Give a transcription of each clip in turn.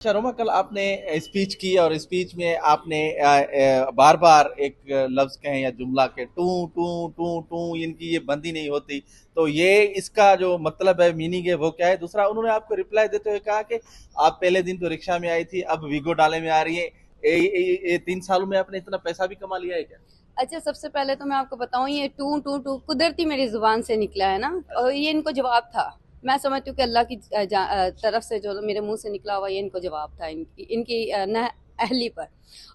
अच्छा रोमा, कल आपने स्पीच की और स्पीच में आपने बार बार एक लफ्ज कहें या जुमला के टू टू टू टू, इनकी ये बंदी नहीं होती। तो ये इसका जो मतलब है, मीनिंग है, वो क्या है? दूसरा, उन्होंने आपको रिप्लाई देते हुए कहा कि आप पहले दिन तो रिक्शा में आई थी, अब वीगो डाले में आ रही है। ये 3 सालों में आपने इतना पैसा भी कमा लिया है क्या? अच्छा, सबसे पहले तो मैं आपको बताऊं, ये टू टू टू कुदरती मेरी जुबान से निकला है ना। और ये इनको जवाब था। मैं समझती हूँ कि अल्लाह की तरफ से जो मेरे मुंह से निकला हुआ, ये इनको जवाब था इनकी इनकी न अहली पर।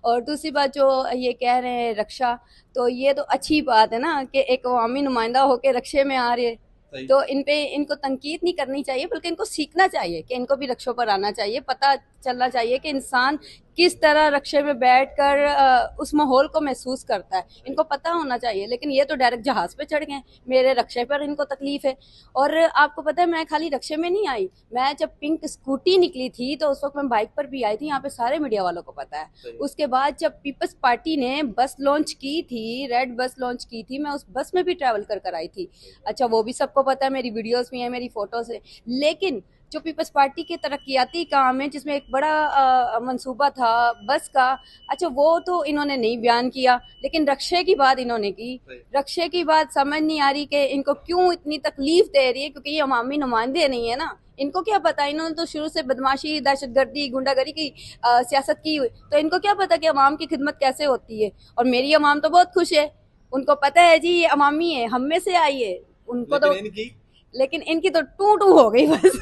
और दूसरी बात, जो ये कह रहे हैं रक्षा, तो ये तो अच्छी बात है ना कि एक अवामी नुमाइंदा होके रक्षे में आ रहे। सही। तो इन पे इनको तनकीद नहीं करनी चाहिए, बल्कि इनको सीखना चाहिए कि इनको भी रक्षों पर आना चाहिए, पता चलना चाहिए कि इंसान किस तरह रक्षे में बैठकर उस माहौल को महसूस करता है। इनको पता होना चाहिए, लेकिन ये तो डायरेक्ट जहाज पे चढ़ गए। मेरे रक्षे पर इनको तकलीफ है। और आपको पता है, मैं खाली रक्षे में नहीं आई। मैं जब पिंक स्कूटी निकली थी तो उस वक्त मैं बाइक पर भी आई थी, यहाँ पे सारे मीडिया वालों को पता है। सही। उसके बाद जब पीपल्स पार्टी ने बस लॉन्च की थी, रेड बस लॉन्च की थी, मैं उस बस में भी ट्रैवल कर आई थी। अच्छा, वो भी सबको पता है, मेरी वीडियोस भी हैं, मेरी फोटोज है। लेकिन जो पीपल्स पार्टी के तरक्याती काम है, जिसमें एक बड़ा मंसूबा था बस का, अच्छा वो तो इन्होंने नहीं बयान किया। लेकिन रक्षे की बात इन्होंने की। रक्षे की बात समझ नहीं आ रही कि इनको क्यों इतनी तकलीफ दे रही है, क्योंकि ये अवामी नुमाइंदे नहीं है ना। इनको क्या पता, इन्होंने तो शुरू से बदमाशी, दहशतगर्दी, गुंडागर्दी की सियासत की हुई। तो इनको क्या पता कि अवाम की खिदमत कैसे होती है। और मेरी अवाम तो बहुत खुश है। उनको पता है जी, ये अवामी है, हम में से आई है। उनको लेकिन तो इनकी लेकिन इनकी तो टू टू हो गई बस।